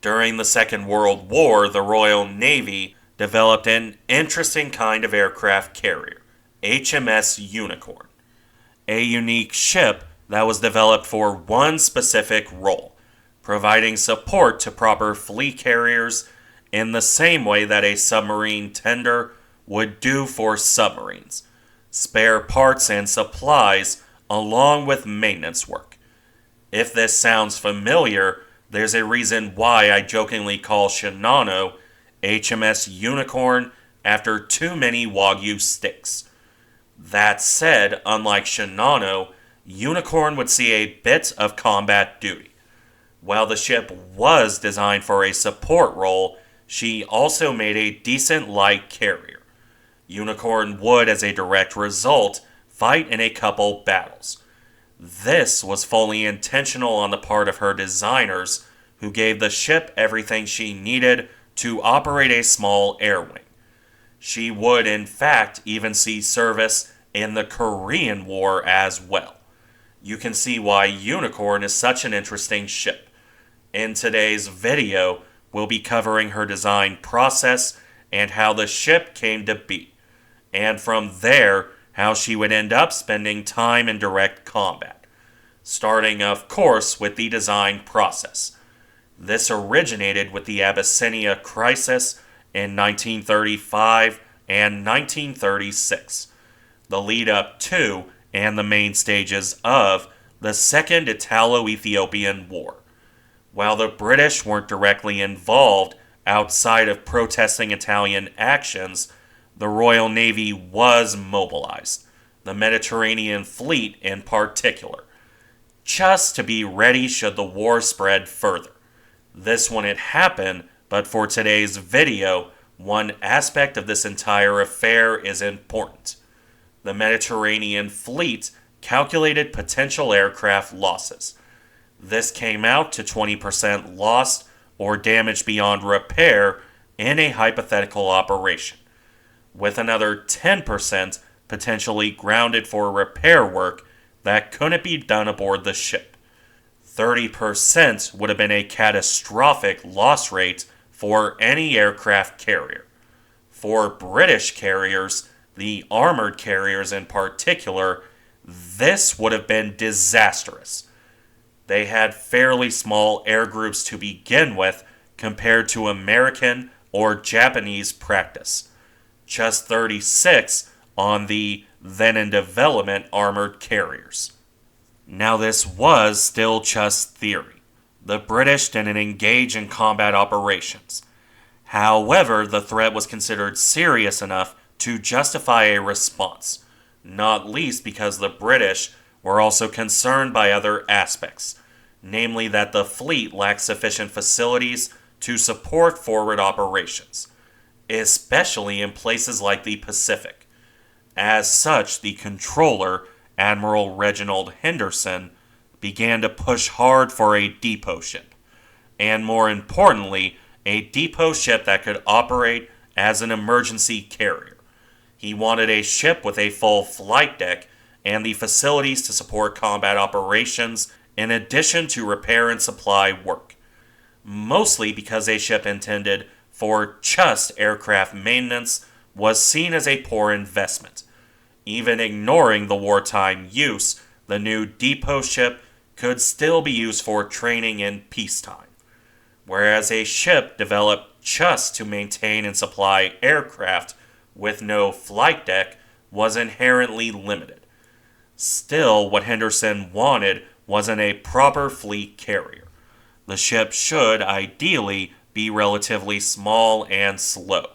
During the Second World War, the Royal Navy developed an interesting kind of aircraft carrier, HMS Unicorn, a unique ship that was developed for one specific role, providing support to proper fleet carriers in the same way that a submarine tender would do for submarines, spare parts and supplies along with maintenance work. If this sounds familiar, there's a reason why I jokingly call Shinano HMS Unicorn after too many Wagyu sticks. That said, unlike Shinano, Unicorn would see a bit of combat duty. While the ship was designed for a support role, she also made a decent light carrier. Unicorn would, as a direct result, fight in a couple battles. This was fully intentional on the part of her designers, who gave the ship everything she needed to operate a small air wing. She would, in fact, even see service in the Korean War as well. You can see why Unicorn is such an interesting ship. In today's video, we'll be covering her design process and how the ship came to be, and from there, how she would end up spending time in direct combat, starting, of course, with the design process. This originated with the Abyssinia crisis in 1935 and 1936, the lead up to and the main stages of the Second Italo-Ethiopian War. While the British weren't directly involved outside of protesting Italian actions, the Royal Navy was mobilized, the Mediterranean Fleet in particular, just to be ready should the war spread further. This wouldn't happen, but for today's video, one aspect of this entire affair is important. The Mediterranean Fleet calculated potential aircraft losses. This came out to 20% lost or damaged beyond repair in a hypothetical operation, with another 10% potentially grounded for repair work that couldn't be done aboard the ship. 30% would have been a catastrophic loss rate for any aircraft carrier. For British carriers, the armored carriers in particular, this would have been disastrous. They had fairly small air groups to begin with compared to American or Japanese practice. Just 36 on the then in development armored carriers. Now this was still just theory. The British didn't engage in combat operations. However, the threat was considered serious enough to justify a response, not least because the British were also concerned by other aspects, namely that the fleet lacked sufficient facilities to support forward operations, especially in places like the Pacific. As such, the controller, Admiral Reginald Henderson, began to push hard for a depot ship, and more importantly, a depot ship that could operate as an emergency carrier. He wanted a ship with a full flight deck and the facilities to support combat operations in addition to repair and supply work, mostly because a ship intended for just aircraft maintenance was seen as a poor investment. Even ignoring the wartime use, the new depot ship could still be used for training in peacetime, whereas a ship developed just to maintain and supply aircraft with no flight deck was inherently limited. Still, what Henderson wanted wasn't a proper fleet carrier. The ship should, ideally, be relatively small and slow.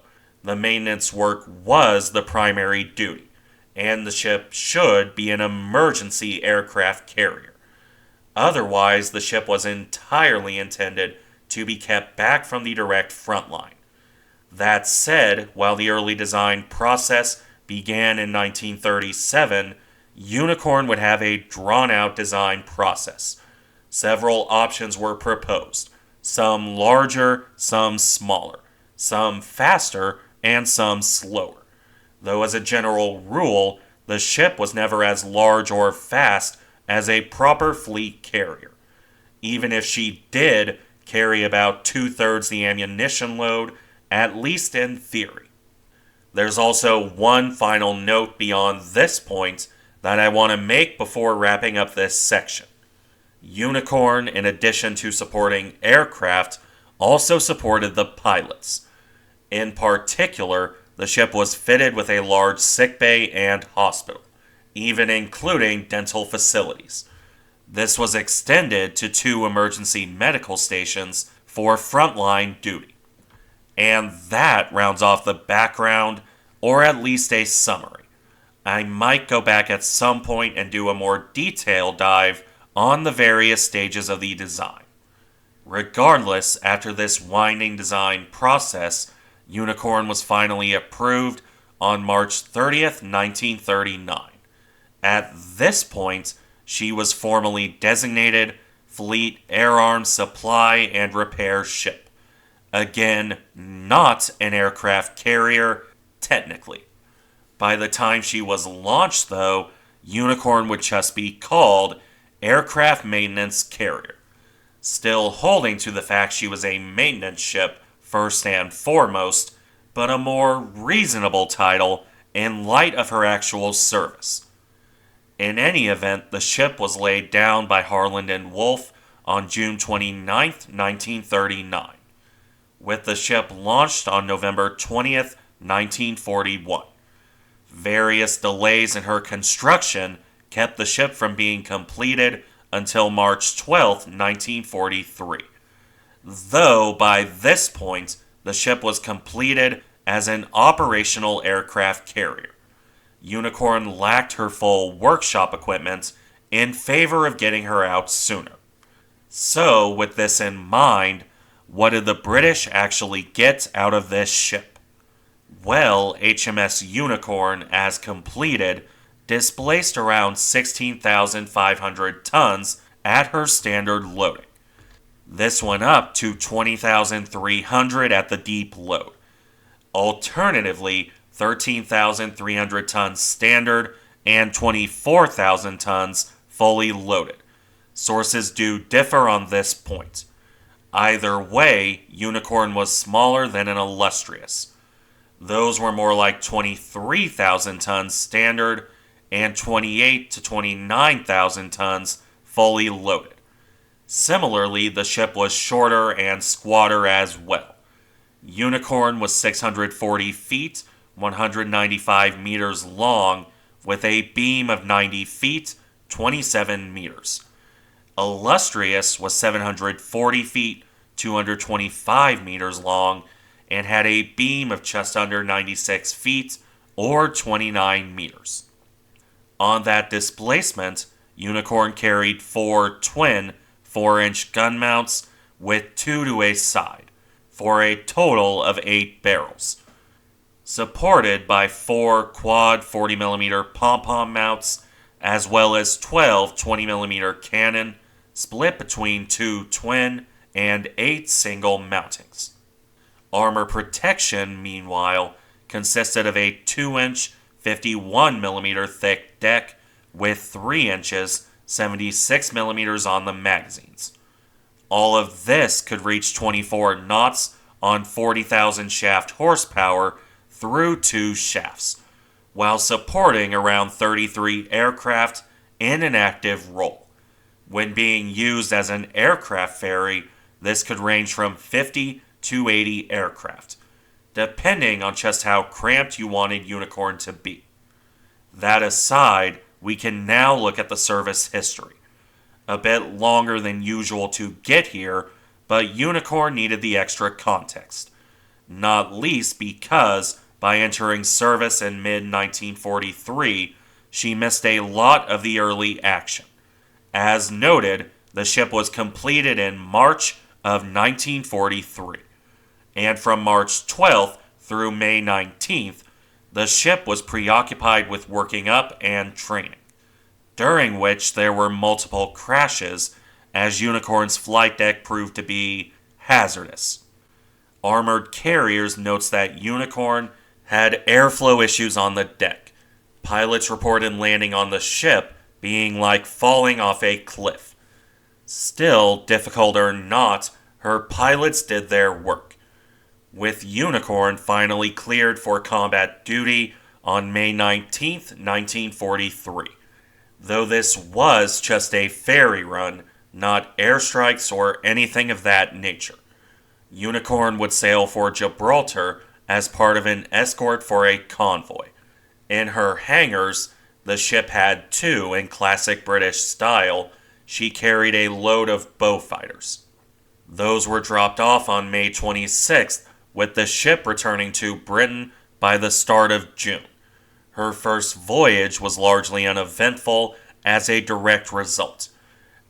The maintenance work was the primary duty, and the ship should be an emergency aircraft carrier. Otherwise, the ship was entirely intended to be kept back from the direct front line. That said, while the early design process began in 1937, Unicorn would have a drawn-out design process. Several options were proposed, some larger, some smaller, some faster, and some slower. Though as a general rule, the ship was never as large or fast as a proper fleet carrier. Even if she did carry about 2/3 the ammunition load, at least in theory. There's also one final note beyond this point that I want to make before wrapping up this section. Unicorn, in addition to supporting aircraft, also supported the pilots. In particular, the ship was fitted with a large sickbay and hospital, even including dental facilities. This was extended to 2 emergency medical stations for frontline duty. And that rounds off the background, or at least a summary. I might go back at some point and do a more detailed dive on the various stages of the design. Regardless, after this winding design process, Unicorn was finally approved on March 30th, 1939. At this point, she was formally designated Fleet Air Arms Supply and Repair Ship. Again, not an aircraft carrier, technically. By the time she was launched, though, Unicorn would just be called Aircraft Maintenance Carrier, still holding to the fact she was a maintenance ship first and foremost, but a more reasonable title in light of her actual service. In any event, the ship was laid down by Harland and Wolff on June 29, 1939, with the ship launched on November 20th, 1941. Various delays in her construction kept the ship from being completed until March 12, 1943. Though by this point, the ship was completed as an operational aircraft carrier. Unicorn lacked her full workshop equipment in favor of getting her out sooner. So, with this in mind, what did the British actually get out of this ship? Well, HMS Unicorn, as completed, displaced around 16,500 tons at her standard loading. This went up to 20,300 at the deep load. Alternatively, 13,300 tons standard and 24,000 tons fully loaded. Sources do differ on this point. Either way, Unicorn was smaller than an Illustrious. Those were more like 23,000 tons standard and 28 to 29,000 tons fully loaded. Similarly, the ship was shorter and squatter as well. Unicorn was 640 feet, 195 meters long, with a beam of 90 feet, 27 meters. Illustrious was 740 feet, 225 meters long, and had a beam of just under 96 feet, or 29 meters. On that displacement, Unicorn carried 4 twin 4-inch gun mounts with 2 to a side, for a total of 8 barrels, supported by 4 quad 40mm pom-pom mounts, as well as 12 20mm cannon, split between 2 twin and 8 single mountings. Armor protection, meanwhile, consisted of a 2-inch 51mm thick deck with 3 inches 76mm on the magazines. All of this could reach 24 knots on 40,000 shaft horsepower through 2 shafts, while supporting around 33 aircraft in an active role. When being used as an aircraft ferry, this could range from 50 to 80 aircraft, depending on just how cramped you wanted Unicorn to be. That aside, we can now look at the service history. A bit longer than usual to get here, but Unicorn needed the extra context. Not least because, by entering service in mid-1943, she missed a lot of the early action. As noted, the ship was completed in March of 1943, and from March 12th through May 19th, the ship was preoccupied with working up and training, during which there were multiple crashes as Unicorn's flight deck proved to be hazardous. Armored Carriers notes that Unicorn had airflow issues on the deck. Pilots reported landing on the ship being like falling off a cliff. Still, difficult or not, her pilots did their work, with Unicorn finally cleared for combat duty on May 19, 1943. Though this was just a ferry run, not airstrikes or anything of that nature. Unicorn would sail for Gibraltar as part of an escort for a convoy. In her hangars, the ship had two in classic British style. She carried a load of Beaufighters. Those were dropped off on May 26th, with the ship returning to Britain by the start of June. Her first voyage was largely uneventful as a direct result,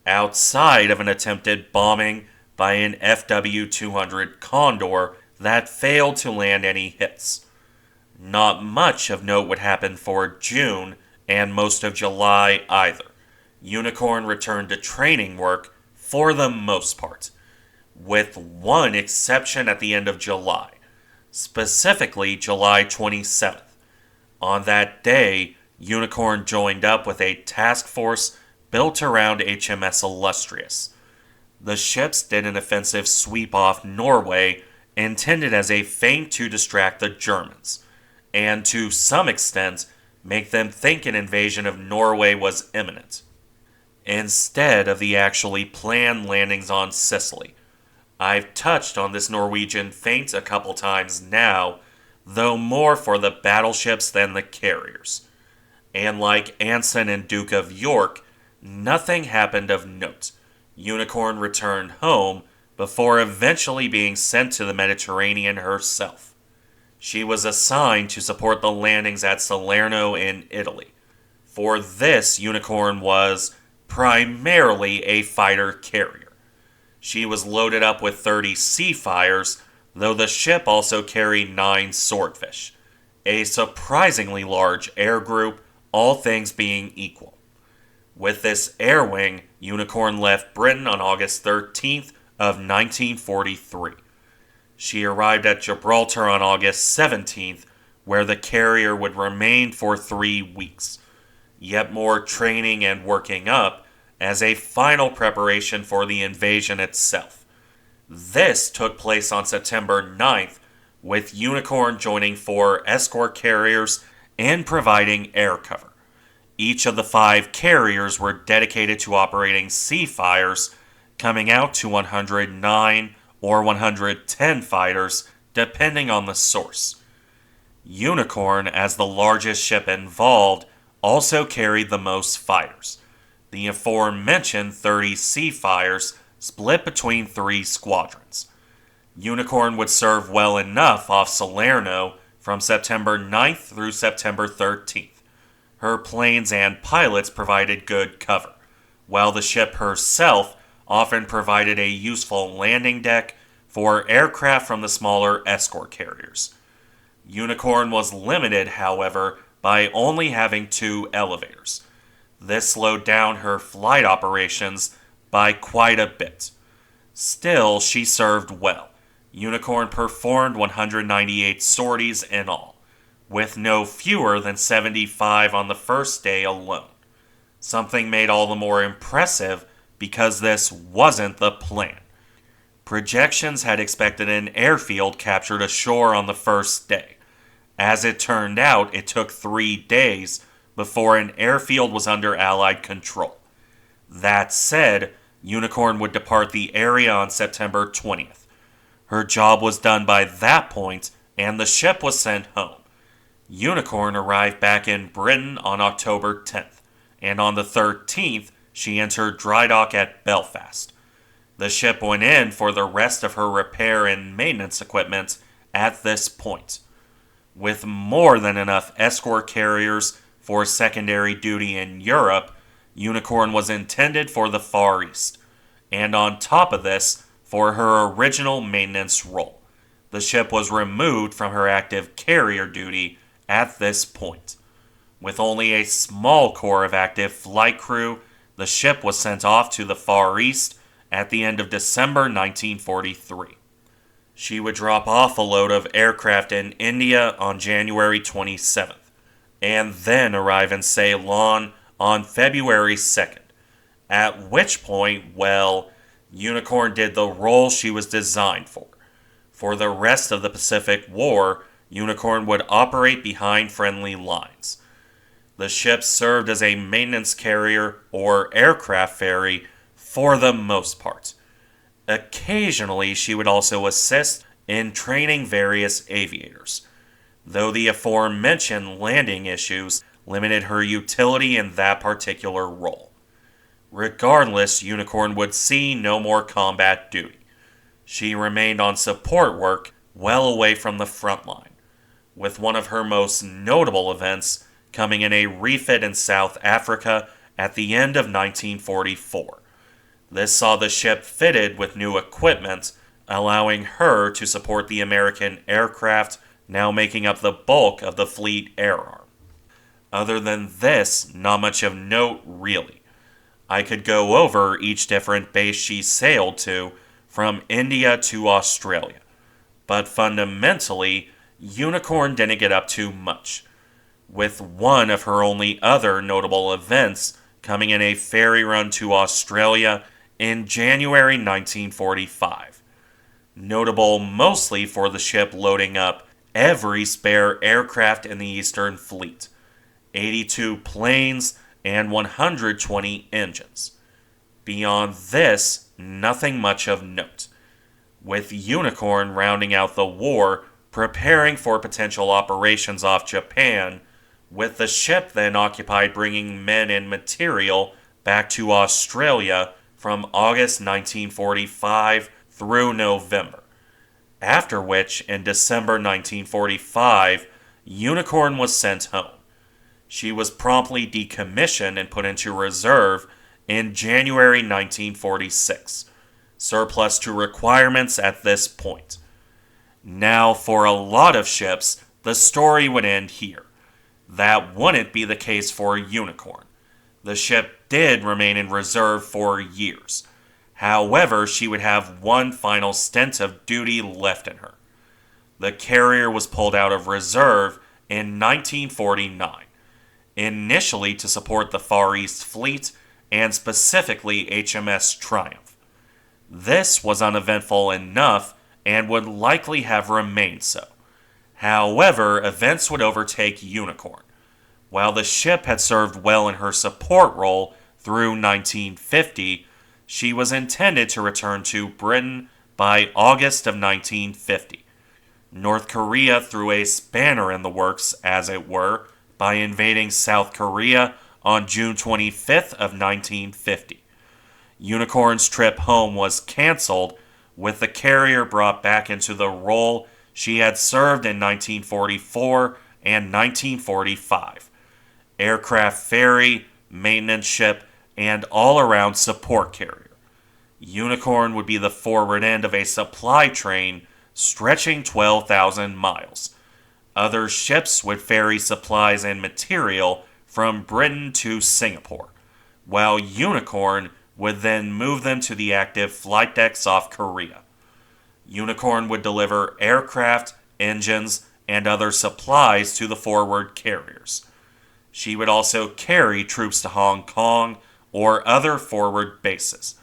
outside of an attempted bombing by an FW-200 Condor that failed to land any hits. Not much of note would happen for June and most of July either. Unicorn returned to training work for the most part, with one exception at the end of July, specifically July 27th. On that day, Unicorn joined up with a task force built around HMS Illustrious. The ships did an offensive sweep off Norway intended as a feint to distract the Germans, and to some extent make them think an invasion of Norway was imminent, instead of the actually planned landings on Sicily. I've touched on this Norwegian feint a couple times now, though more for the battleships than the carriers. And like Anson and Duke of York, nothing happened of note. Unicorn returned home before eventually being sent to the Mediterranean herself. She was assigned to support the landings at Salerno in Italy. For this, Unicorn was primarily a fighter carrier. She was loaded up with 30 Seafires, though the ship also carried 9 Swordfish, a surprisingly large air group, all things being equal. With this air wing, Unicorn left Britain on August 13th of 1943. She arrived at Gibraltar on August 17th, where the carrier would remain for 3 weeks. Yet more training and working up as a final preparation for the invasion itself. This took place on September 9th, with Unicorn joining 4 escort carriers and providing air cover. Each of the 5 carriers were dedicated to operating Seafires, coming out to 109 or 110 fighters, depending on the source. Unicorn, as the largest ship involved, also carried the most fighters. The aforementioned 30 Seafires split between 3 squadrons. Unicorn would serve well enough off Salerno from September 9th through September 13th. Her planes and pilots provided good cover, while the ship herself often provided a useful landing deck for aircraft from the smaller escort carriers. Unicorn was limited, however, by only having 2 elevators. This slowed down her flight operations by quite a bit. Still, she served well. Unicorn performed 198 sorties in all, with no fewer than 75 on the first day alone. Something made all the more impressive because this wasn't the plan. Projections had expected an airfield captured ashore on the first day. As it turned out, it took 3 days before an airfield was under Allied control. That said, Unicorn would depart the area on September 20th. Her job was done by that point, and the ship was sent home. Unicorn arrived back in Britain on October 10th, and on the 13th, she entered dry dock at Belfast. The ship went in for the rest of her repair and maintenance equipment at this point. With more than enough escort carriers for secondary duty in Europe, Unicorn was intended for the Far East, and on top of this, for her original maintenance role. The ship was removed from her active carrier duty at this point. With only a small core of active flight crew, the ship was sent off to the Far East at the end of December 1943. She would drop off a load of aircraft in India on January 27th, and then arrive in Ceylon on February 2nd, at which point, well, Unicorn did the role she was designed for. For the rest of the Pacific War, Unicorn would operate behind friendly lines. The ship served as a maintenance carrier or aircraft ferry for the most part. Occasionally, she would also assist in training various aviators, though the aforementioned landing issues limited her utility in that particular role. Regardless, Unicorn would see no more combat duty. She remained on support work well away from the front line, with one of her most notable events coming in a refit in South Africa at the end of 1944. This saw the ship fitted with new equipment, allowing her to support the American aircraft now making up the bulk of the fleet air arm. Other than this, not much of note really. I could go over each different base she sailed to, from India to Australia, but fundamentally, Unicorn didn't get up to much, with one of her only other notable events coming in a ferry run to Australia in January 1945. Notable mostly for the ship loading up every spare aircraft in the Eastern Fleet, 82 planes and 120 engines. Beyond this, nothing much of note, with Unicorn rounding out the war, preparing for potential operations off Japan, with the ship then occupied bringing men and material back to Australia from August 1945 through November, after which, in December 1945, Unicorn was sent home. She was promptly decommissioned and put into reserve in January 1946, surplus to requirements at this point. Now, for a lot of ships, the story would end here. That wouldn't be the case for Unicorn. The ship did remain in reserve for years. However, she would have one final stint of duty left in her. The carrier was pulled out of reserve in 1949, initially to support the Far East Fleet and specifically HMS Triumph. This was uneventful enough and would likely have remained so. However, events would overtake Unicorn. While the ship had served well in her support role through 1950, she was intended to return to Britain by August of 1950. North Korea threw a spanner in the works, as it were, by invading South Korea on June 25th of 1950. Unicorn's trip home was canceled, with the carrier brought back into the role she had served in 1944 and 1945. Aircraft ferry, maintenance ship, and all-around support carrier. Unicorn would be the forward end of a supply train stretching 12,000 miles. Other ships would ferry supplies and material from Britain to Singapore, while Unicorn would then move them to the active flight decks off Korea. Unicorn would deliver aircraft, engines, and other supplies to the forward carriers. She would also carry troops to Hong Kong or other forward bases.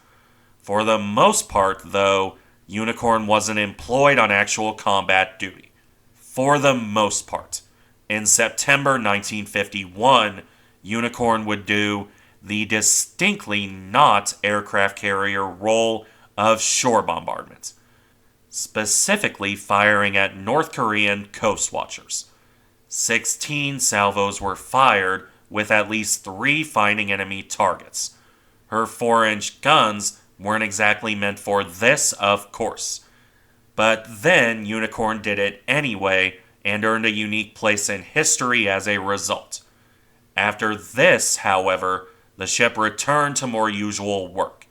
For the most part, though, Unicorn wasn't employed on actual combat duty. For the most part. In September 1951, Unicorn would do the distinctly not aircraft carrier role of shore bombardment, specifically firing at North Korean coast watchers. 16 salvos were fired, with at least 3 finding enemy targets. Her 4-inch guns weren't exactly meant for this, of course. But then Unicorn did it anyway and earned a unique place in history as a result. After this, however, the ship returned to more usual work,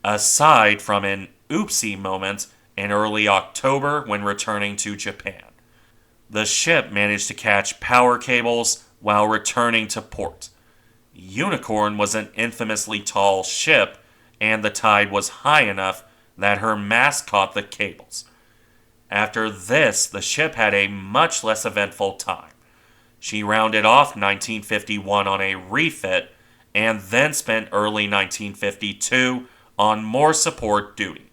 aside from an oopsie moment in early October when returning to Japan. The ship managed to catch power cables while returning to port. Unicorn was an infamously tall ship, and the tide was high enough that her mast caught the cables. After this, the ship had a much less eventful time. She rounded off 1951 on a refit, and then spent early 1952 on more support duty.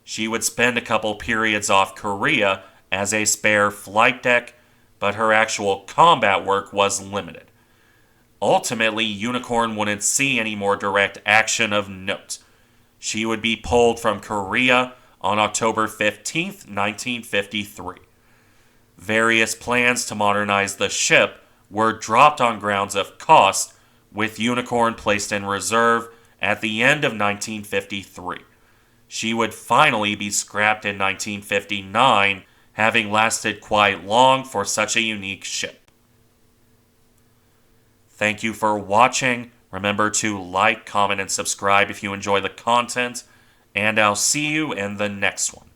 She would spend a couple periods off Korea as a spare flight deck, but her actual combat work was limited. Ultimately, Unicorn wouldn't see any more direct action of note. She would be pulled from Korea on October 15th, 1953. Various plans to modernize the ship were dropped on grounds of cost, with Unicorn placed in reserve at the end of 1953. She would finally be scrapped in 1959, having lasted quite long for such a unique ship. Thank you for watching. Remember to like, comment, and subscribe if you enjoy the content, and I'll see you in the next one.